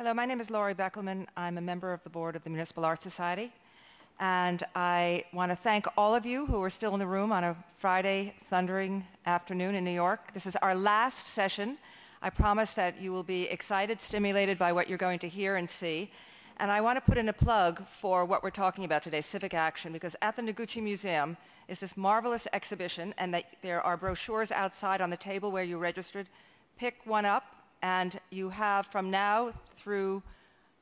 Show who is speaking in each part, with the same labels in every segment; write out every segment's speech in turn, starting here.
Speaker 1: Hello, my name is Laurie Beckelman. I'm a member of the board of the Municipal Art Society. And I want to thank all of you who are still in the room on a Friday thundering afternoon in New York. This is our last session. I promise that you will be excited, stimulated by what you're going to hear and see. And I want to put in a plug for what we're talking about today, Civic Action, because at the Noguchi Museum is this marvelous exhibition, and there are brochures outside on the table where you registered. Pick one up, and you have from now through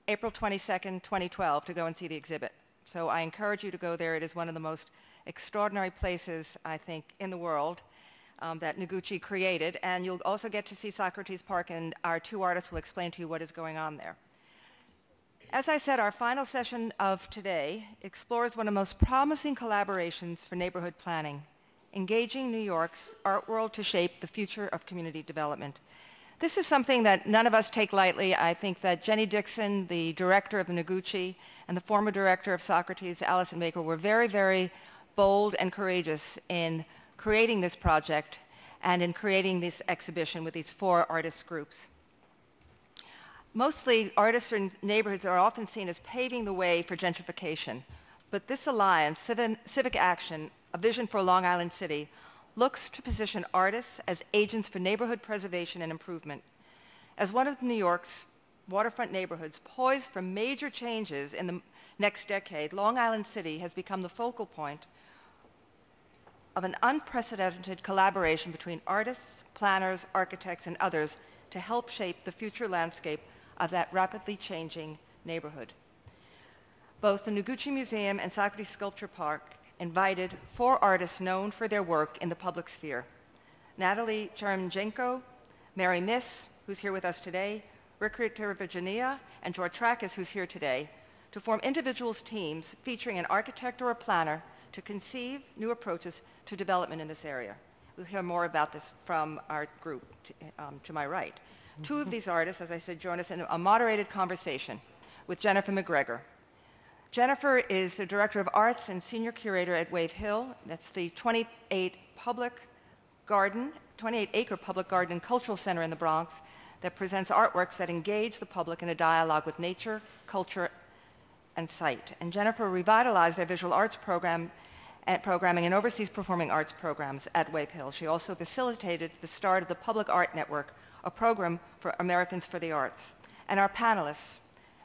Speaker 1: April 22nd, 2012 to go and see the exhibit. So I encourage you to go there. It is one of the most extraordinary places, I think, in the world that Noguchi created. And you'll also get to see Socrates Park, and our two artists will explain to you what is going on there. As I said, our final session of today explores one of the most promising collaborations for neighborhood planning, engaging New York's art world to shape the future of community development. This is something that none of us take lightly. I think that Jenny Dixon, the director of the Noguchi, and the former director of Socrates, Allison Baker, were very, very bold and courageous in creating this project and in creating this exhibition with these 4 artist groups. Mostly, artists in neighborhoods are often seen as paving the way for gentrification. But this alliance, Civic Action, a vision for Long Island City, looks to position artists as agents for neighborhood preservation and improvement. As one of New York's waterfront neighborhoods poised for major changes in the next decade, Long Island City has become the focal point of an unprecedented collaboration between artists, planners, architects, and others to help shape the future landscape of that rapidly changing neighborhood. Both the Noguchi Museum and Socrates Sculpture Park invited 4 artists known for their work in the public sphere: Natalie Cheremenko, Mary Miss, who's here with us today, Riccardo Virginia, and George Trakas, who's here today, to form individuals teams featuring an architect or a planner to conceive new approaches to development in this area. We'll hear more about this from our group to my right. 2 of these artists, as I said, join us in a moderated conversation with Jennifer McGregor. Jennifer is the Director of Arts and Senior Curator at Wave Hill. That's the 28-acre public garden and cultural center in the Bronx that presents artworks that engage the public in a dialogue with nature, culture, and sight. And Jennifer revitalized their visual arts programming and oversees performing arts programs at Wave Hill. She also facilitated the start of the Public Art Network, a program for Americans for the Arts. And our panelists: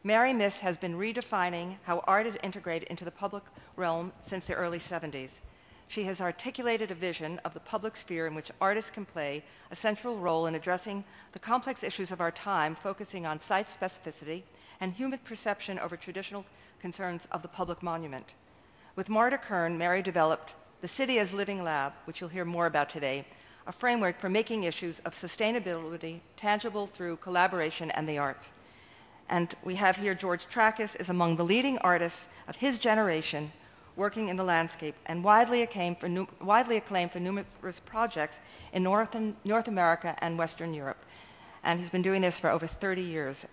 Speaker 1: Mary Miss has been redefining how art is integrated into the public realm since the early 70s. She has articulated a vision of the public sphere in which artists can play a central role in addressing the complex issues of our time, focusing on site specificity and human perception over traditional concerns of the public monument. With Marta Kern, Mary developed the City as Living Lab, which you'll hear more about today, a framework for making issues of sustainability tangible through collaboration and the arts. And we have here George Trakas is among the leading artists of his generation working in the landscape and widely acclaimed for numerous projects in North America and Western Europe. And he's been doing this for over 30 years.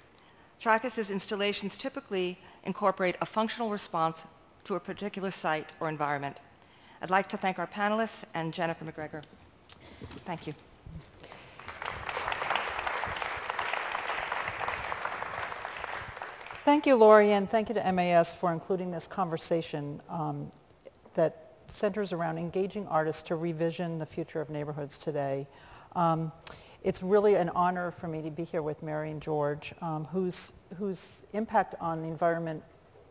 Speaker 1: Trakas' installations typically incorporate a functional response to a particular site or environment. I'd like to thank our panelists and Jennifer McGregor. Thank you.
Speaker 2: Thank you, Laurie, and thank you to MAS for including this conversation that centers around engaging artists to revision the future of neighborhoods today. It's really an honor for me to be here with Mary and George, whose impact on the environment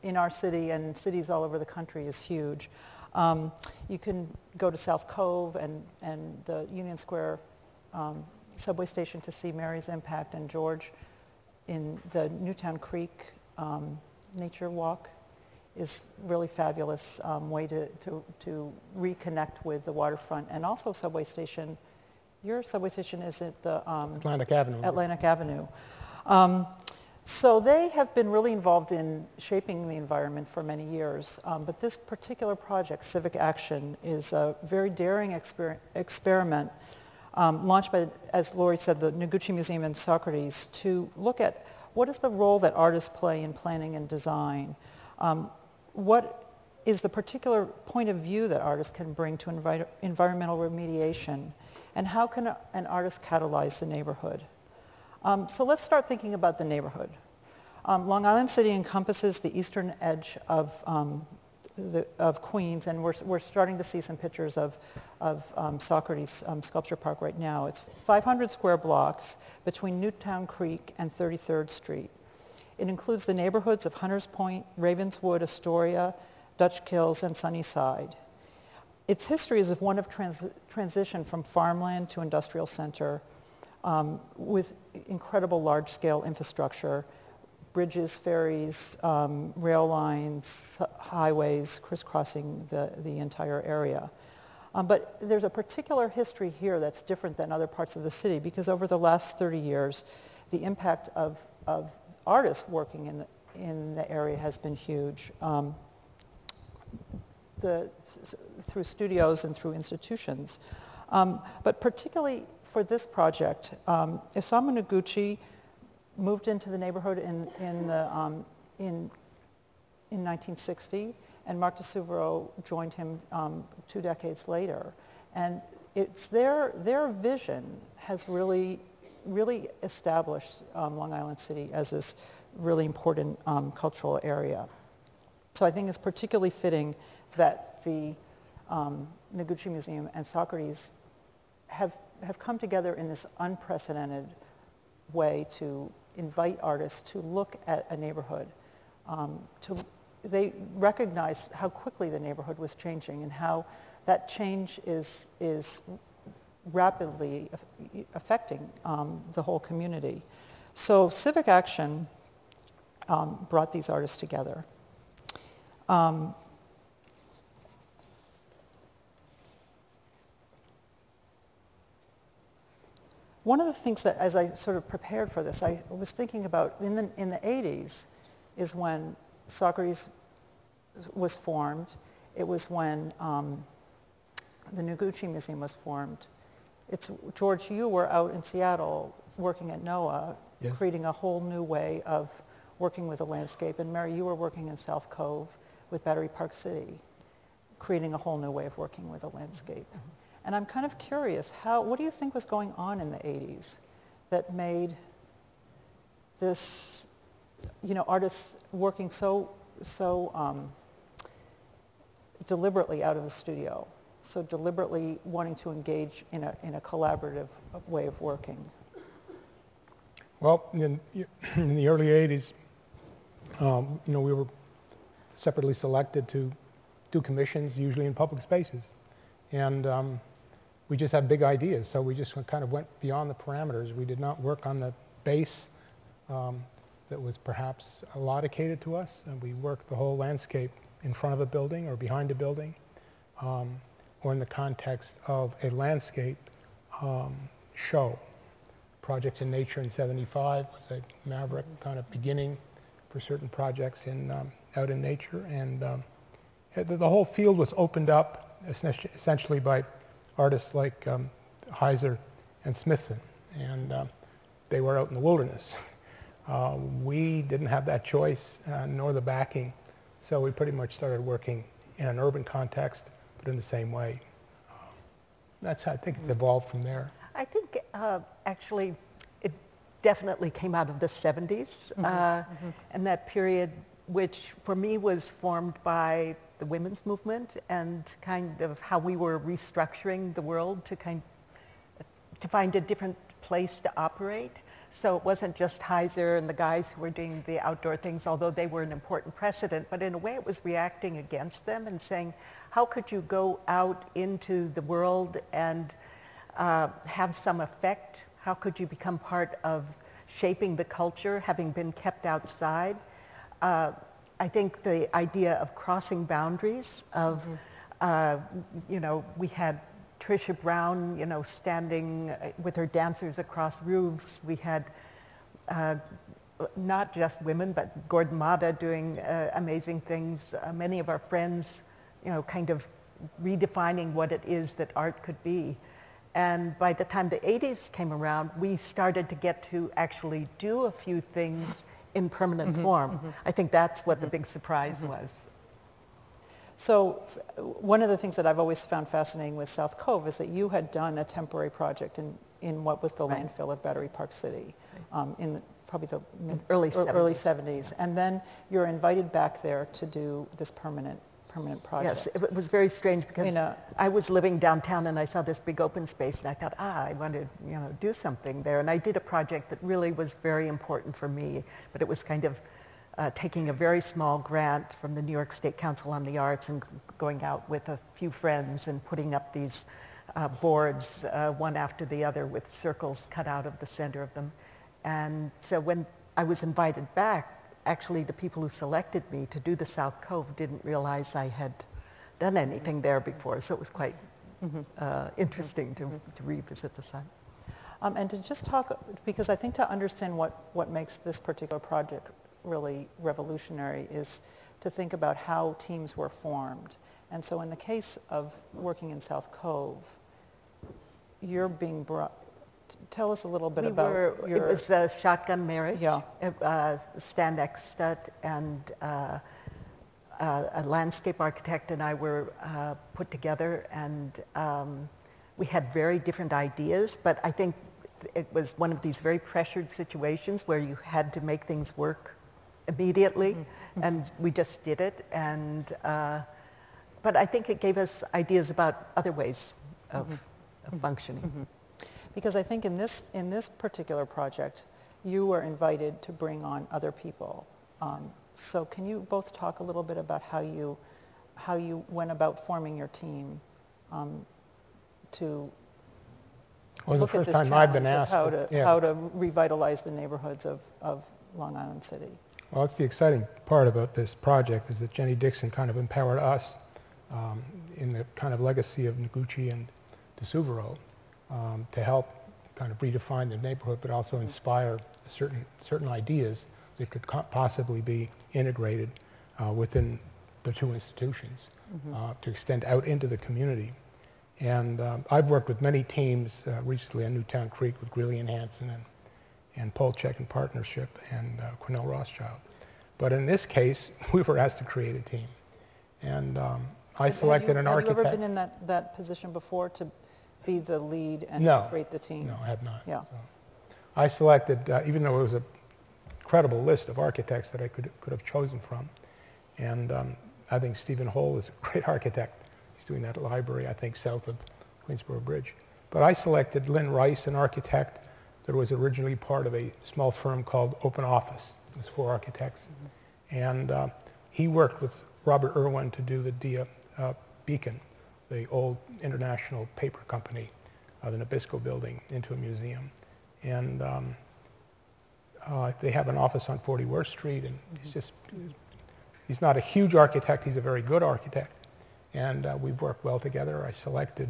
Speaker 2: in our city and cities all over the country is huge. You can go to South Cove and the Union Square subway station to see Mary's impact, and George in the Newtown Creek nature walk is really fabulous way to reconnect with the waterfront, and also subway station. Your subway station is at the
Speaker 3: Atlantic Avenue.
Speaker 2: Atlantic Avenue. So they have been really involved in shaping the environment for many years, but this particular project, Civic Action, is a very daring experiment launched by, as Laurie said, the Noguchi Museum and Socrates, to look at what is the role that artists play in planning and design. What is the particular point of view that artists can bring to environmental remediation, and how can an artist catalyze the neighborhood? So let's start thinking about the neighborhood. Long Island City encompasses the eastern edge of Queens, and we're starting to see some pictures of Socrates Sculpture Park right now. It's 500 square blocks between Newtown Creek and 33rd Street. It includes the neighborhoods of Hunters Point, Ravenswood, Astoria, Dutch Kills, and Sunnyside. Its history is one of transition from farmland to industrial center with incredible large-scale infrastructure, bridges, ferries, rail lines, highways crisscrossing the entire area. But there's a particular history here that's different than other parts of the city because over the last 30 years, the impact of artists working in the area has been huge. Through studios and through institutions. But particularly for this project, Isamu Noguchi moved into the neighborhood in 1960, and Mark DeSuvero joined him 2 decades later. And it's their vision has really established Long Island City as this really important cultural area. So I think it's particularly fitting that the Noguchi Museum and Socrates have come together in this unprecedented way to invite artists to look at a neighborhood. They recognize how quickly the neighborhood was changing and how that change is rapidly affecting the whole community. So Civic Action brought these artists together. One of the things that, as I sort of prepared for this, I was thinking about in the 80s is when Socrates was formed. It was when the Noguchi Museum was formed. George, you were out in Seattle working at NOAA, yes, creating a whole new way of working with the landscape. And Mary, you were working in South Cove with Battery Park City, creating a whole new way of working with the landscape. Mm-hmm. And I'm kind of curious, what do you think was going on in the 80s that made this, artists working so deliberately out of the studio, so deliberately wanting to engage in a collaborative way of working?
Speaker 3: Well, in the early 80s, we were separately selected to do commissions, usually in public spaces. And we just had big ideas, so we just kind of went beyond the parameters. We did not work on the base that was perhaps allocated to us, and we worked the whole landscape in front of a building or behind a building, or in the context of a landscape show. Project in Nature in '75 was a maverick kind of beginning for certain projects out in nature, and the whole field was opened up essentially by artists like Heiser and Smithson, and they were out in the wilderness. We didn't have that choice, nor the backing, so we pretty much started working in an urban context, but in the same way. That's how I think it's evolved from there.
Speaker 4: I think actually it definitely came out of the 70s, and that period, which for me was formed by the women's movement and kind of how we were restructuring the world to find a different place to operate. So it wasn't just Heiser and the guys who were doing the outdoor things, although they were an important precedent, but in a way it was reacting against them and saying, how could you go out into the world and have some effect? How could you become part of shaping the culture, having been kept outside? I think the idea of crossing boundaries of, we had Trisha Brown, standing with her dancers across roofs. We had not just women, but Gordon Mata doing amazing things. Many of our friends, kind of redefining what it is that art could be. And by the time the 80s came around, we started to get to actually do a few things in permanent form. I think that's what the big surprise was.
Speaker 2: So one of the things that I've always found fascinating with South Cove is that you had done a temporary project in what was the landfill at Battery Park City probably the
Speaker 4: Early 70s.
Speaker 2: early 70s. And then you're invited back there to do this permanent project.
Speaker 4: Yes, it was very strange because I was living downtown and I saw this big open space and I thought, I want to do something there. And I did a project that really was very important for me, but it was kind of taking a very small grant from the New York State Council on the Arts and going out with a few friends and putting up these boards, one after the other, with circles cut out of the center of them. And so when I was invited back, actually the people who selected me to do the South Cove didn't realize I had done anything there before, so it was quite interesting to revisit the site.
Speaker 2: And to just talk, because I think to understand what makes this particular project really revolutionary is to think about how teams were formed. And so in the case of working in South Cove, you're being brought, tell us a little bit about your...
Speaker 4: It was a shotgun marriage.
Speaker 2: Yeah.
Speaker 4: Stan Eckstedt and a landscape architect and I were put together, and we had very different ideas, but I think it was one of these very pressured situations where you had to make things work immediately, and we just did it. And but I think it gave us ideas about other ways of functioning.
Speaker 2: Because I think in this particular project, you were invited to bring on other people. So can you both talk a little bit about how you went about forming your team to look at this challenge of how to revitalize the neighborhoods of Long Island City?
Speaker 3: Well, that's the exciting part about this project, is that Jenny Dixon kind of empowered us in the kind of legacy of Noguchi and DeSuvero to help kind of redefine the neighborhood, but also inspire certain ideas that could possibly be integrated within the two institutions to extend out into the community. And I've worked with many teams recently on Newtown Creek with Greeley and Hansen and Polchek in partnership and Cornell Rothschild. But in this case, we were asked to create a team. And I selected an architect.
Speaker 2: Have you ever been in that position before, to be the lead and create the team?
Speaker 3: No, I have not.
Speaker 2: Yeah.
Speaker 3: So I selected, even though it was a credible list of architects that I could have chosen from. And I think Stephen Hole is a great architect. He's doing that library, I think, south of Queensboro Bridge. But I selected Lynn Rice, an architect that was originally part of a small firm called Open Office. It was 4 architects. And he worked with Robert Irwin to do the Dia Beacon, the old international paper company, the Nabisco building, into a museum. And they have an office on 40 Worth Street, and he's not a huge architect, he's a very good architect. And we've worked well together. I selected,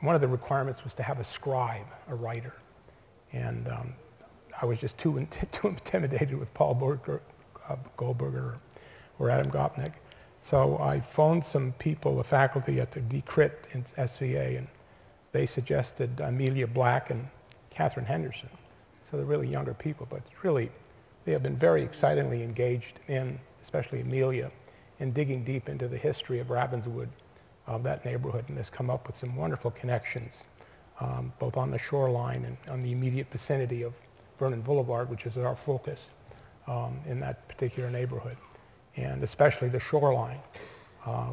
Speaker 3: one of the requirements was to have a scribe, a writer. And I was just too intimidated with Paul Goldberger or Adam Gopnik. So I phoned some people, the faculty at the DCRIT in SVA, and they suggested Amelia Black and Catherine Henderson. So they're really younger people, but really they have been very excitingly engaged in, especially Amelia, in digging deep into the history of Ravenswood, of that neighborhood, and has come up with some wonderful connections, both on the shoreline and on the immediate vicinity of Vernon Boulevard, which is our focus in that particular neighborhood, and especially the shoreline.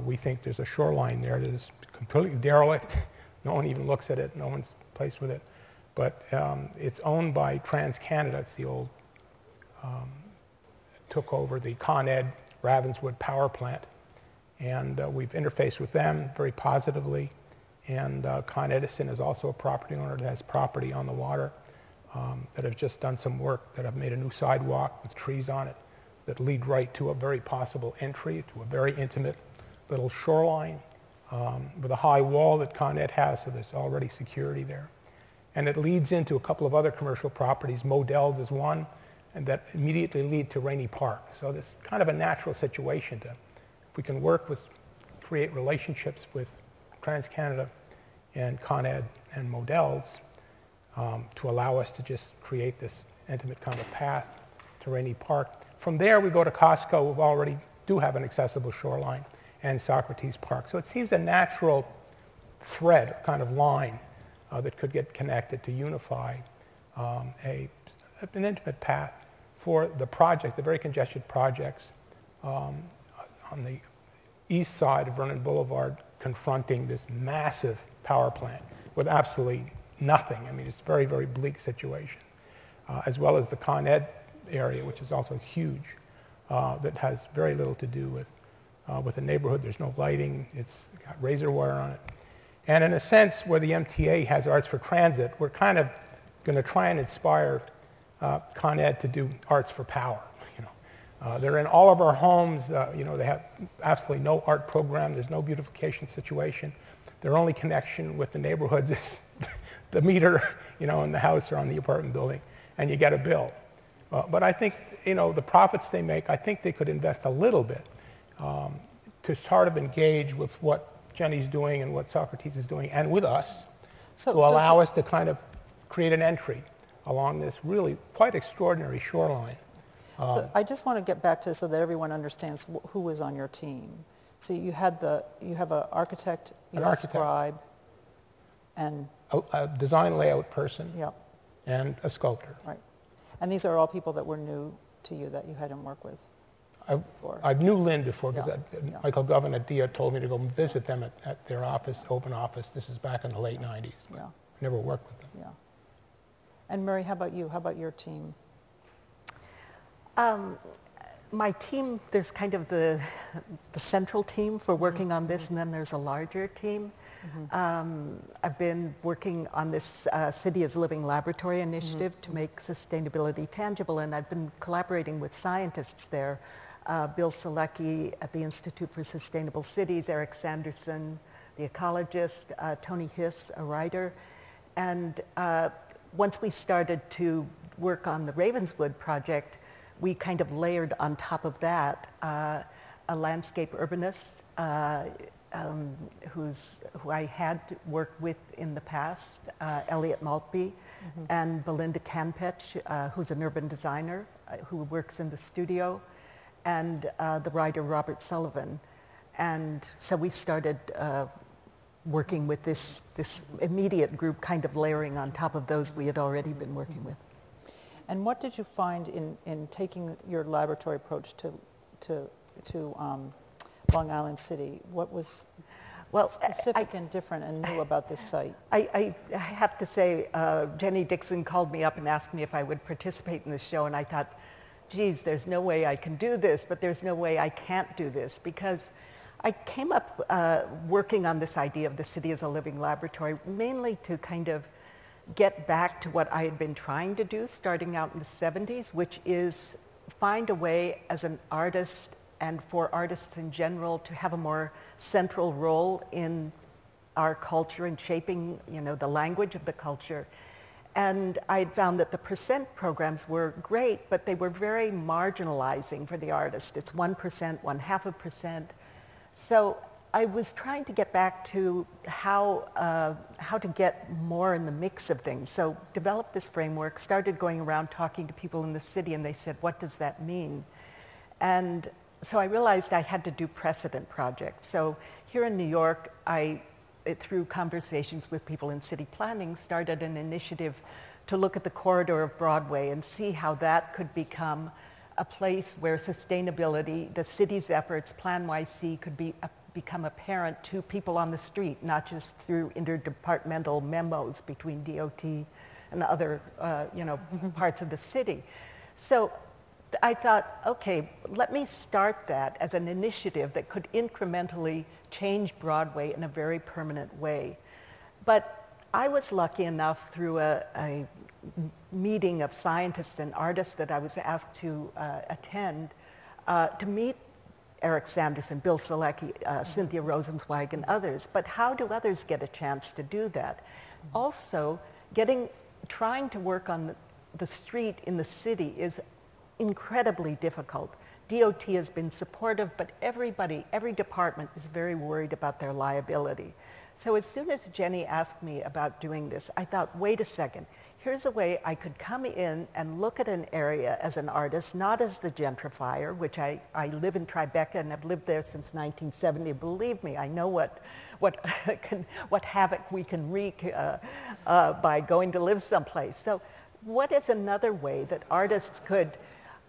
Speaker 3: We think there's a shoreline there that is completely derelict. No one even looks at it. No one's placed with it. But it's owned by TransCanada. It's the old, took over the Con Ed Ravenswood power plant. And we've interfaced with them very positively. And Con Edison is also a property owner that has property on the water that have just done some work, that have made a new sidewalk with trees on it that lead right to a very possible entry to a very intimate little shoreline with a high wall that Con Ed has, so there's already security there. And it leads into a couple of other commercial properties. Modell's is one, and that immediately lead to Rainey Park. So this kind of a natural situation to, if we can work with, create relationships with TransCanada and Con Ed and Modell's to allow us to just create this intimate kind of path to Rainey Park. From there, we go to Costco, who already do have an accessible shoreline, and Socrates Park. So it seems a natural thread, kind of line, that could get connected to unify a an intimate path for the project, the very congested projects on the east side of Vernon Boulevard, confronting this massive power plant with absolutely nothing. I mean, it's a very, very bleak situation, as well as the Con Ed area, which is also huge, that has very little to do with the neighborhood. There's no lighting. It's got razor wire on it. And in a sense, where the MTA has Arts for Transit, we're kind of going to try and inspire Con Ed to do Arts for Power. They're in all of our homes. They have absolutely no art program. There's no beautification situation. Their only connection with the neighborhoods is the meter, in the house or on the apartment building, and you get a bill. But I think, the profits they make, I think they could invest a little bit to sort of engage with what Jenny's doing and what Socrates is doing, and with us, to allow us to kind of create an entry along this really quite extraordinary shoreline.
Speaker 2: So I just want to get back to so that everyone understands who was on your team. So you have an architect, a scribe, and
Speaker 3: a design layout person,
Speaker 2: yep,
Speaker 3: and a sculptor.
Speaker 2: Right. And these are all people that were new to you that you hadn't worked with before.
Speaker 3: I knew Lynn before because
Speaker 2: Yeah.
Speaker 3: Michael Govan at DIA told me to go visit them at their office, open office. This is back in the late 90s.
Speaker 2: Yeah.
Speaker 3: I never worked with them.
Speaker 2: Yeah. And Mary, how about you? How about your team?
Speaker 4: My team, there's kind of the central team for working on this, and then there's a larger team. I've been working on this City as Living Laboratory initiative to make sustainability tangible, and I've been collaborating with scientists there. Bill Selecki at the Institute for Sustainable Cities, Eric Sanderson, the ecologist, Tony Hiss, a writer. And once we started to work on the Ravenswood project, we kind of layered on top of that a landscape urbanist who I had worked with in the past, Elliot Maltby, and Belinda Canpech, who's an urban designer who works in the studio, and the writer Robert Sullivan. And so we started working with this immediate group, kind of layering on top of those we had already been working with.
Speaker 2: And what did you find in taking your laboratory approach to Long Island City? What was specific and different and new about this site?
Speaker 4: I have to say, Jenny Dixon called me up and asked me if I would participate in the show, and I thought, geez, there's no way I can do this, but there's no way I can't do this, because I came up working on this idea of the city as a living laboratory, mainly to kind of get back to what I had been trying to do starting out in the 70s, which is find a way as an artist and for artists in general to have a more central role in our culture and shaping, the language of the culture. And I found that the percent programs were great, but they were very marginalizing for the artist. It's 1%, 0.5%. So I was trying to get back to how to get more in the mix of things. So developed this framework, started going around talking to people in the city, and they said, what does that mean? And so I realized I had to do precedent projects. So here in New York, through conversations with people in city planning, started an initiative to look at the corridor of Broadway and see how that could become a place where sustainability, the city's efforts, Plan YC, could become apparent to people on the street, not just through interdepartmental memos between DOT and other, parts of the city. So I thought, okay, let me start that as an initiative that could incrementally change Broadway in a very permanent way. But I was lucky enough through a meeting of scientists and artists that I was asked to attend to meet Eric Sanderson, Bill Selecki, Cynthia Rosenzweig, and others. But how do others get a chance to do that? Also, trying to work on the street in the city is incredibly difficult. DOT has been supportive, but every department is very worried about their liability. So as soon as Jenny asked me about doing this, I thought, wait a second, here's a way I could come in and look at an area as an artist, not as the gentrifier, which I live in Tribeca and have lived there since 1970. Believe me, I know what havoc we can wreak by going to live someplace. So what is another way that artists could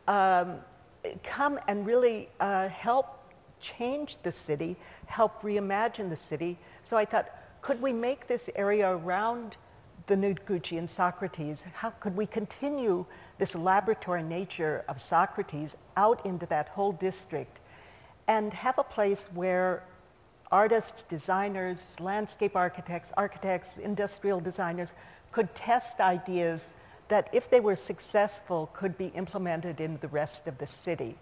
Speaker 4: come and really help change the city, help reimagine the city? So I thought, could we make this area around the Noguchi and Socrates, how could we continue this laboratory nature of Socrates out into that whole district and have a place where artists, designers, landscape architects, industrial designers could test ideas that, if they were successful, could be implemented in the rest of the city.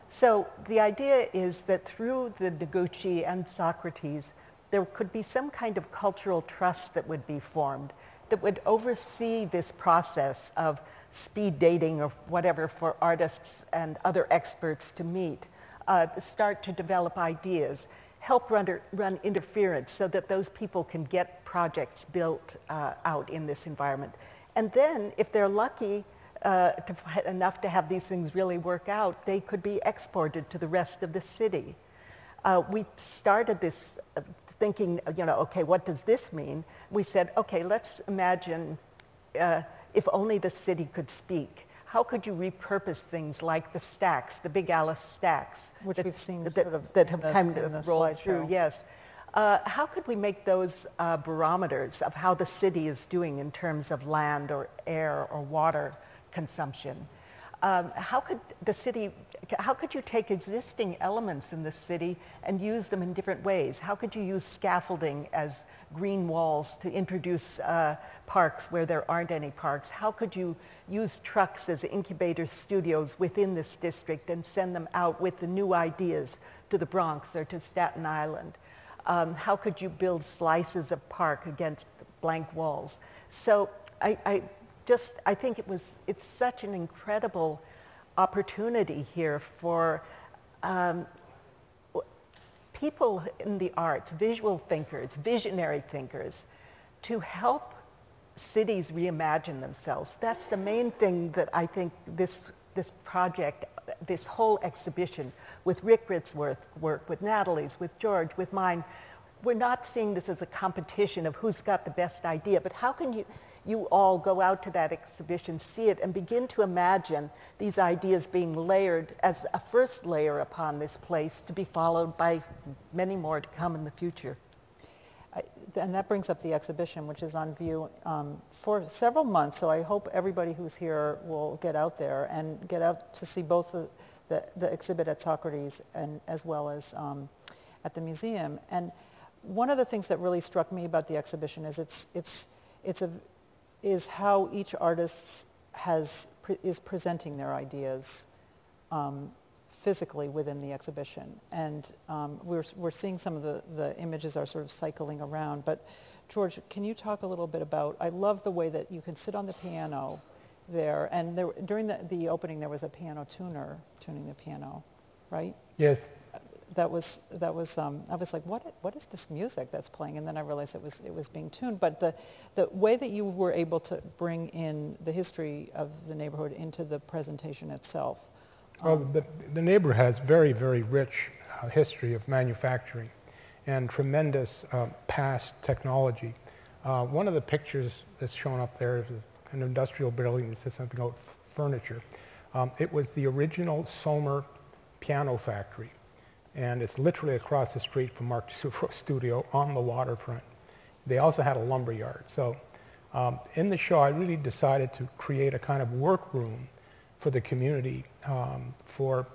Speaker 4: So the idea is that through the Noguchi and Socrates, there could be some kind of cultural trust that would be formed that would oversee this process of speed dating or whatever for artists and other experts to meet, start to develop ideas, help run interference so that those people can get projects built out in this environment. And then, if they're lucky enough to have these things really work out, they could be exported to the rest of the city. We started this thinking, okay, what does this mean? We said, okay, let's imagine if only the city could speak. How could you repurpose things like the stacks, the Big Alice stacks?
Speaker 2: Which we've seen
Speaker 4: that have kind of rolled through, yes. How could we make those barometers of how the city is doing in terms of land or air or water consumption? How could you take existing elements in the city and use them in different ways? How could you use scaffolding as green walls to introduce parks where there aren't any parks? How could you use trucks as incubator studios within this district and send them out with the new ideas to the Bronx or to Staten Island? How could you build slices of park against blank walls? So I think it's such an incredible opportunity here for people in the arts, visual thinkers, visionary thinkers, to help cities reimagine themselves. That's the main thing that I think this project, this whole exhibition, with Rick Ritzworth's work, with Natalie's, with George, with mine, we're not seeing this as a competition of who's got the best idea, but how can you all go out to that exhibition, see it, and begin to imagine these ideas being layered as a first layer upon this place, to be followed by many more to come in the future.
Speaker 2: And that brings up the exhibition, which is on view for several months. So I hope everybody who's here will get out there and get out to see both the exhibit at Socrates and as well as at the museum. And one of the things that really struck me about the exhibition is how each artist is presenting their ideas physically within the exhibition. And we're seeing some of the images are sort of cycling around. But George, can you talk a little bit about, I love the way that you can sit on the piano there, and during the opening there was a piano tuner tuning the piano, right?
Speaker 3: Yes.
Speaker 2: I was like, what is this music that's playing? And then I realized it was being tuned. But the way that you were able to bring in the history of the neighborhood into the presentation itself.
Speaker 3: Well, the neighborhood has very, very rich history of manufacturing and tremendous past technology. One of the pictures that's shown up there is an industrial building that says something about furniture. It was the original Sommer piano factory. And it's literally across the street from Mark's studio on the waterfront. They also had a lumber yard. So in the show, I really decided to create a kind of workroom for the community, for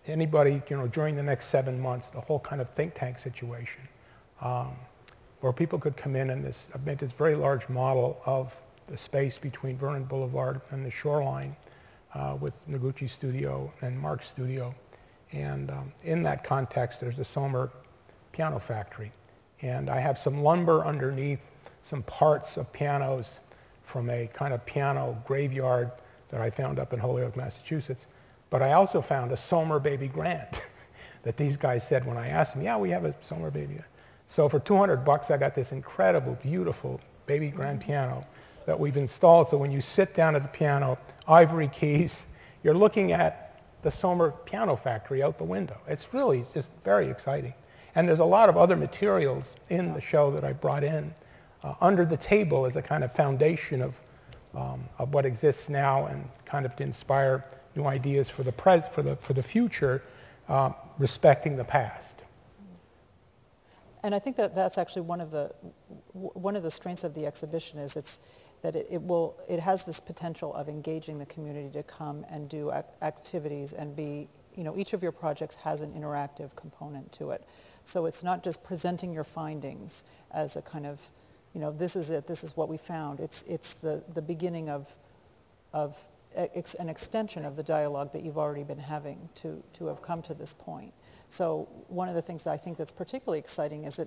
Speaker 3: anybody, during the next 7 months, the whole kind of think tank situation, where people could come in and make this very large model of the space between Vernon Boulevard and the shoreline with Noguchi Studio and Mark's studio. And in that context, there's the Sommer piano factory. And I have some lumber underneath, some parts of pianos from a kind of piano graveyard that I found up in Holyoke, Massachusetts. But I also found a Sommer baby grand that these guys said when I asked them, yeah, we have a Sommer baby. So for $200, I got this incredible, beautiful baby grand piano that we've installed. So when you sit down at the piano, ivory keys, you're looking at the Sommer piano factory out the window. It's really just very exciting. And there's a lot of other materials in the show that I brought in. Under the table is a kind of foundation of of what exists now and kind of to inspire new ideas for the for the future, respecting the past.
Speaker 2: And I think that that's actually one of the strengths of the exhibition is that it has this potential of engaging the community to come and do activities and be, each of your projects has an interactive component to it. So it's not just presenting your findings as a kind of, this is it, this is what we found. It's the beginning of an extension of the dialogue that you've already been having to have come to this point. So one of the things that I think that's particularly exciting is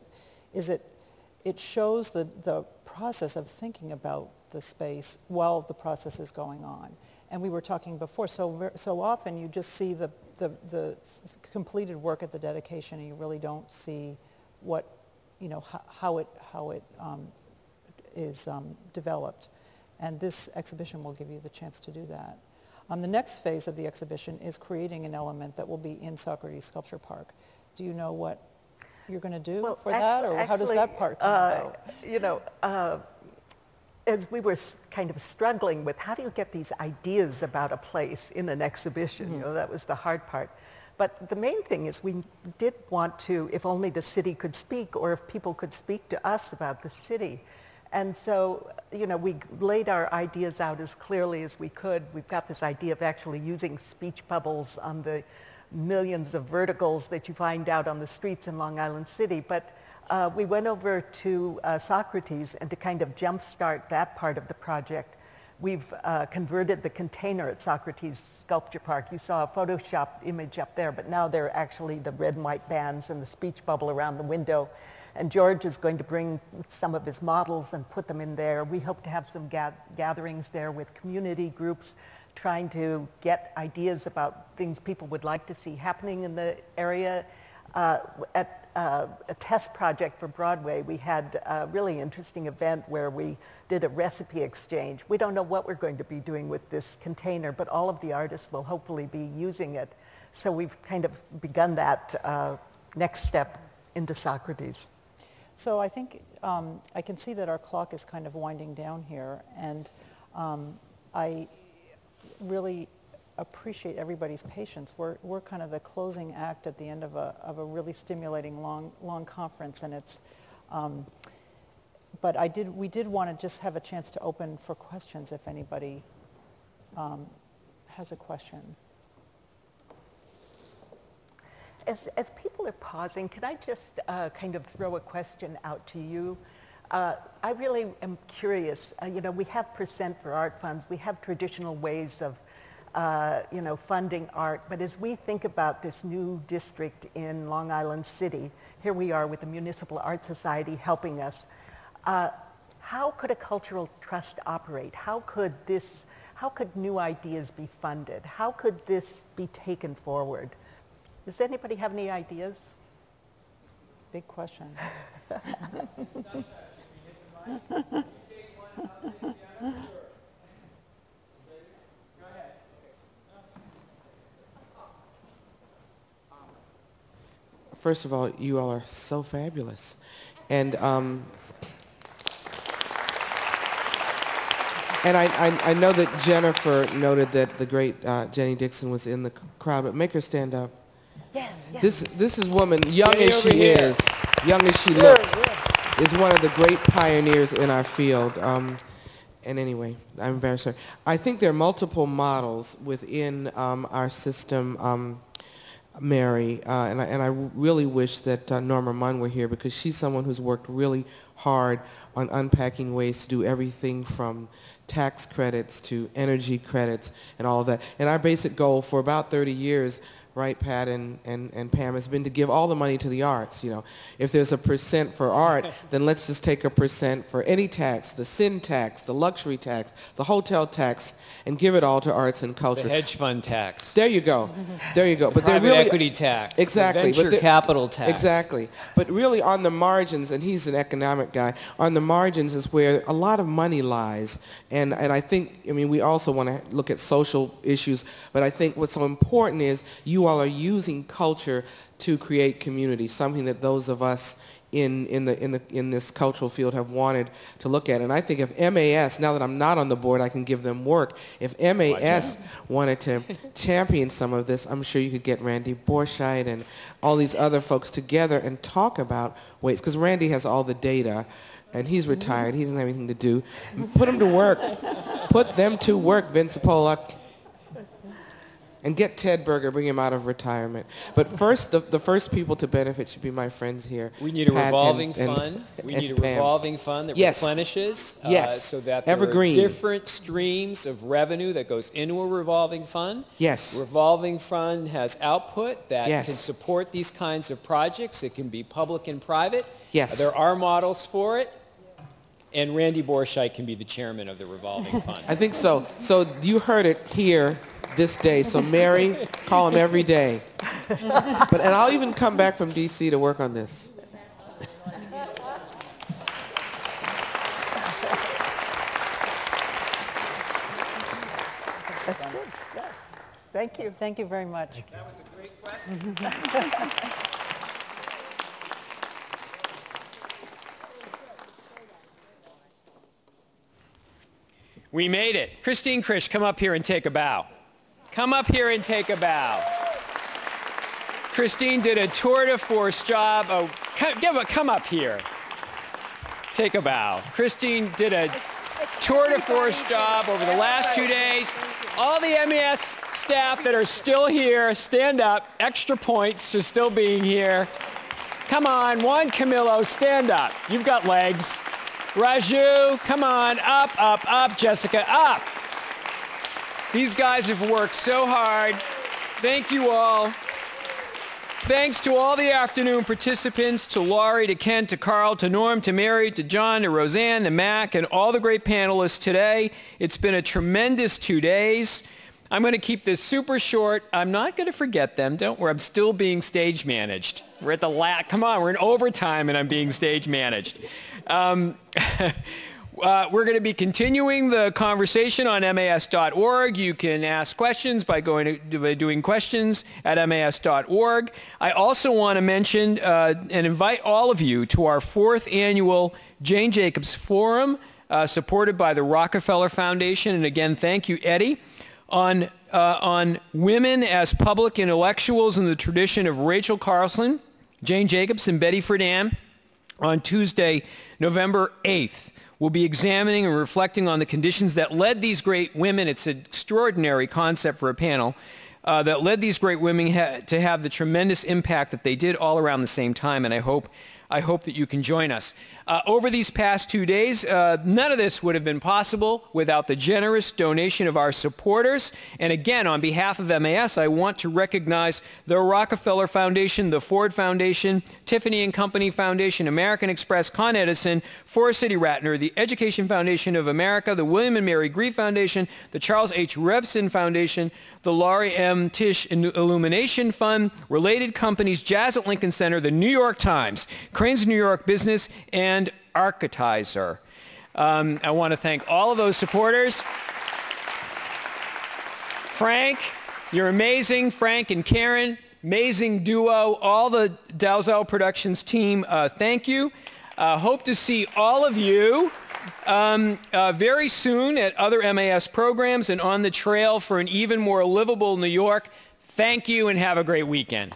Speaker 2: it shows the process of thinking about the space while the process is going on. And we were talking before, so often you just see the completed work at the dedication and you really don't see what, how it is developed. And this exhibition will give you the chance to do that. The next phase of the exhibition is creating an element that will be in Socrates Sculpture Park. Do you know what you're going to do that, or how does that part come about?
Speaker 4: As we were kind of struggling with how do you get these ideas about a place in an exhibition, that was the hard part. But the main thing is we did want to, if only the city could speak, or if people could speak to us about the city. And so, we laid our ideas out as clearly as we could. We've got this idea of actually using speech bubbles on the millions of verticals that you find out on the streets in Long Island City. But we went over to Socrates, and to kind of jumpstart that part of the project, we've converted the container at Socrates Sculpture Park. You saw a Photoshop image up there, but now they're actually the red and white bands and the speech bubble around the window. And George is going to bring some of his models and put them in there. We hope to have some gatherings there with community groups trying to get ideas about things people would like to see happening in the area. At a test project for Broadway, we had a really interesting event where we did a recipe exchange. We don't know what we're going to be doing with this container, but all of the artists will hopefully be using it. So we've kind of begun that next step into Socrates.
Speaker 2: So I think I can see that our clock is kind of winding down here, and I really appreciate everybody's patience. We're kind of the closing act at the end of a really stimulating long conference, and it's. But we did want to just have a chance to open for questions if anybody has a question.
Speaker 4: As people are pausing, can I just kind of throw a question out to you? I really am curious. We have percent for art funds. We have traditional ways of, funding art. But as we think about this new district in Long Island City, here we are with the Municipal Art Society helping us. How could a cultural trust operate? How could new ideas be funded? How could this be taken forward? Does anybody have any ideas?
Speaker 2: Big question.
Speaker 5: First of all, you all are so fabulous. And I know that Jennifer noted that the great Jenny Dixon was in the crowd, but make her stand up.
Speaker 4: Yes, yes.
Speaker 5: This is woman, young as she is, young as she looks, is one of the great pioneers in our field. And anyway, I'm very sorry. I think there are multiple models within our system, Mary, and I really wish that Norma Munn were here, because she's someone who's worked really hard on unpacking ways to do everything from tax credits to energy credits and all of that. And our basic goal for about 30 years, right, Pat and Pam, has been to give all the money to the arts. If there's a percent for art, then let's just take a percent for any tax, the sin tax, the luxury tax, the hotel tax, and give it all to arts and culture.
Speaker 6: The hedge fund tax.
Speaker 5: There you go. There you go.
Speaker 6: But private really, equity tax.
Speaker 5: Exactly.
Speaker 6: The venture capital tax.
Speaker 5: Exactly. But really on the margins, and he's an economic guy, on the margins is where a lot of money lies. And I think, we also want to look at social issues, but I think what's so important is you all are using culture to create community, something that those of us in this cultural field have wanted to look at. And I think if MAS, now that I'm not on the board, I can give them work. If MAS wanted to champion some of this, I'm sure you could get Randy Borshite and all these other folks together and talk about ways, because Randy has all the data, and he's retired. He doesn't have anything to do. Put him to work. Put them to work, Vince Pollock. And get Ted Berger, bring him out of retirement. But first, the first people to benefit should be my friends here.
Speaker 6: We need a
Speaker 5: Pat
Speaker 6: revolving
Speaker 5: and
Speaker 6: fund. We need a
Speaker 5: Pam.
Speaker 6: revolving fund that replenishes so that there
Speaker 5: Evergreen.
Speaker 6: are different streams of revenue that goes into a revolving fund.
Speaker 5: Yes.
Speaker 6: Revolving fund has output that
Speaker 5: Yes.
Speaker 6: can support these kinds of projects. It can be public and private.
Speaker 5: Yes.
Speaker 6: There are models for it. And Randy Borshite can be the chairman of the revolving fund.
Speaker 5: I think so. So you heard it here this day. So Mary, call him every day. And I'll even come back from D.C. to work on this.
Speaker 4: That's good. Yeah. Thank you.
Speaker 2: Thank you very much.
Speaker 6: That was a great question. We made it. Christine Krish, come up here and take a bow. Come up here and take a bow. Christine did a tour de force job. Oh, come up here. Take a bow. Christine did a tour de force job over the last 2 days. All the MES staff that are still here, stand up. Extra points for still being here. Come on, Juan Camilo, stand up. You've got legs. Raju, come on, up, up, up. Jessica, up. These guys have worked so hard. Thank you all. Thanks to all the afternoon participants, to Laurie, to Ken, to Carl, to Norm, to Mary, to John, to Roseanne, to Mac, and all the great panelists today. It's been a tremendous 2 days. I'm going to keep this super short. I'm not going to forget them. Don't worry. I'm still being stage managed. We're at the come on, we're in overtime and I'm being stage managed. We're going to be continuing the conversation on mas.org. You can ask questions by doing questions at mas.org. I also want to mention and invite all of you to our 4th annual Jane Jacobs Forum, supported by the Rockefeller Foundation. And again, thank you, Eddie, on women as public intellectuals in the tradition of Rachel Carlson, Jane Jacobs, and Betty Friedan on Tuesday, November 8th. We'll be examining and reflecting on the conditions that led these great women. It's an extraordinary concept for a panel that led these great women to have the tremendous impact that they did all around the same time, and I hope that you can join us. Over these past 2 days, none of this would have been possible without the generous donation of our supporters. And again, on behalf of MAS, I want to recognize the Rockefeller Foundation, the Ford Foundation, Tiffany & Company Foundation, American Express, Con Edison, Forest City Ratner, the Education Foundation of America, the William and Mary Grieve Foundation, the Charles H. Revson Foundation, the Laurie M. Tisch Illumination Fund, related companies, Jazz at Lincoln Center, the New York Times, Crane's New York Business, and Architizer. I want to thank all of those supporters. Frank, you're amazing. Frank and Karen, amazing duo. All the Dalzell Productions team, thank you. Hope to see all of you very soon at other MAS programs and on the trail for an even more livable New York. Thank you and have a great weekend.